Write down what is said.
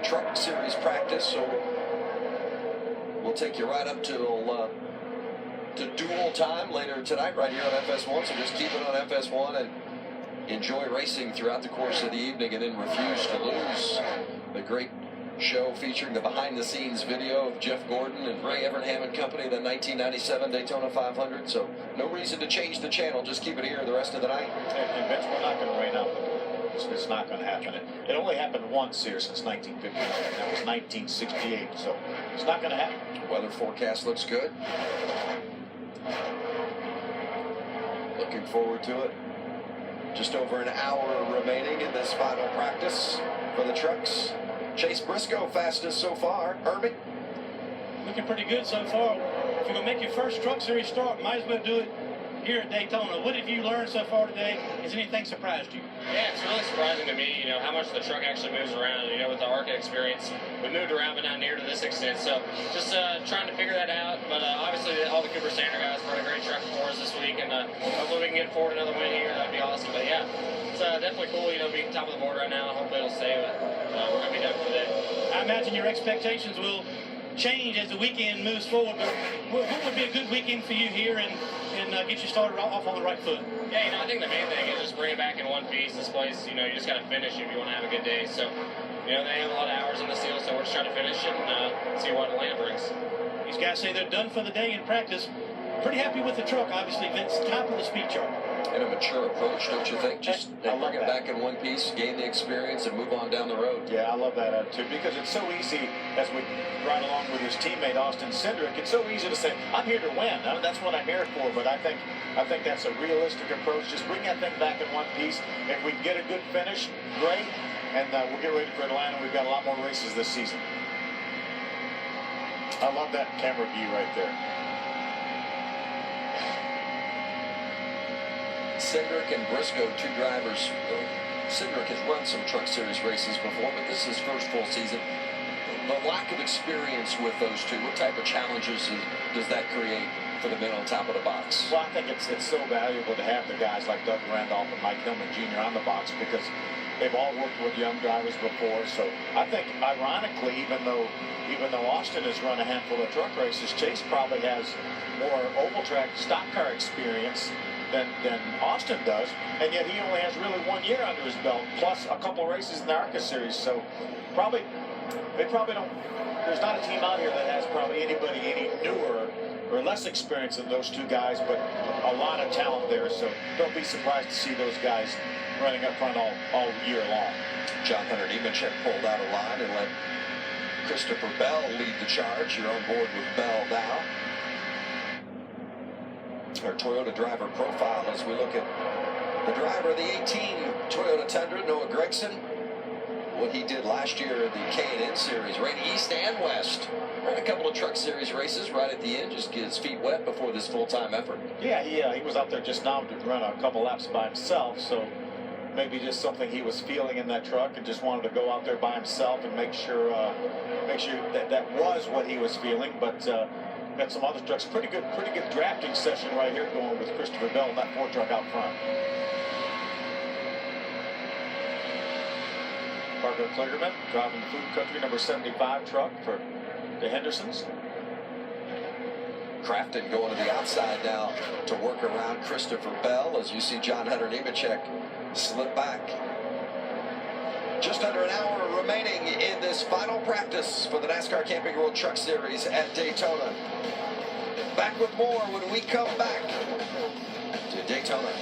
Truck Series practice, so we'll take you right up to dual time later tonight right here on FS1. So just keep it on FS1 and enjoy racing throughout the course of the evening, and then Refuse to Lose, the great show featuring the behind-the-scenes video of Jeff Gordon and Ray Evernham and Company, the 1997 Daytona 500. So no reason to change the channel. Just keep it here the rest of the night. And Vince, we're not going to rain out the door. It's not going to happen. It only happened once here since 1959. That was 1968. So it's not going to happen. Weather forecast looks good. Looking forward to it. Just over an hour remaining in this final practice for the trucks. Chase Briscoe fastest so far. Herbie? Looking pretty good so far. If you're going to make your first Truck Series start, might as well do it here at Daytona. What have you learned so far today? Has anything surprised you? Yeah, it's really surprising to me, how much the truck actually moves around. With the ARCA experience, we moved around, but not near to this extent. So just trying to figure that out. But obviously, all the Cooper Sander guys run a great truck for us this week, and hopefully we can get forward another win here. That'd be awesome. But yeah, it's definitely cool, being top of the board right now. Hopefully it'll stay, but we're going to be done for the day. I imagine your expectations will change as the weekend moves forward, but what would be a good weekend for you here and get you started off on the right foot? Yeah, I think the main thing is just bring it back in one piece. This place, you just got to finish if you want to have a good day. So, they have a lot of hours in the seal, so we're just trying to finish it and see what Atlanta brings. These guys say they're done for the day in practice. Pretty happy with the truck, obviously, Vince. Top of the speed chart. And a mature approach, don't you think? Just bring it back in one piece, gain the experience, and move on down the road. Yeah, I love that attitude, because it's so easy, as we ride along with his teammate Austin Cindric, it's so easy to say, I'm here to win. That's what I'm here for. But I think that's a realistic approach. Just bring that thing back in one piece. If we can get a good finish, great. And we'll get ready for Atlanta. We've got a lot more races this season. I love that camera view right there. Cindric and Briscoe, two drivers. Cindric has run some Truck Series races before, but this is his first full season. The lack of experience with those two, what type of challenges does that create for the men on top of the box? Well, I think it's so valuable to have the guys like Doug Randolph and Mike Hillman Jr. on the box, because they've all worked with young drivers before. So I think, ironically, even though Austin has run a handful of truck races, Chase probably has more oval track stock car experience than Austin does, and yet he only has really 1 year under his belt, plus a couple of races in the ARCA series. So they probably don't. There's not a team out here that has probably anybody any newer or less experience than those two guys, but a lot of talent there. So don't be surprised to see those guys running up front all year long. John Hunter Nemechek pulled out of line and let Christopher Bell lead the charge. You're on board with Bell now. Our Toyota driver profile as we look at the driver of the 18 Toyota Tundra, Noah Gregson. What he did last year in the K&N Series, ran East and West. Ran a couple of Truck Series races right at the end, just get his feet wet before this full-time effort. Yeah, he was out there just now to run a couple laps by himself, so maybe just something he was feeling in that truck and just wanted to go out there by himself and make sure that was what he was feeling. But got some other trucks. Pretty good drafting session right here going with Christopher Bell in that Ford truck out front. Parker Kligerman driving Food Country number 75 truck for the Hendersons. Crafton going to the outside now to work around Christopher Bell as you see John Hunter Nemechek slip back. Just under an hour remaining in this final practice for the NASCAR Camping World Truck Series at Daytona. Back with more when we come back to Daytona.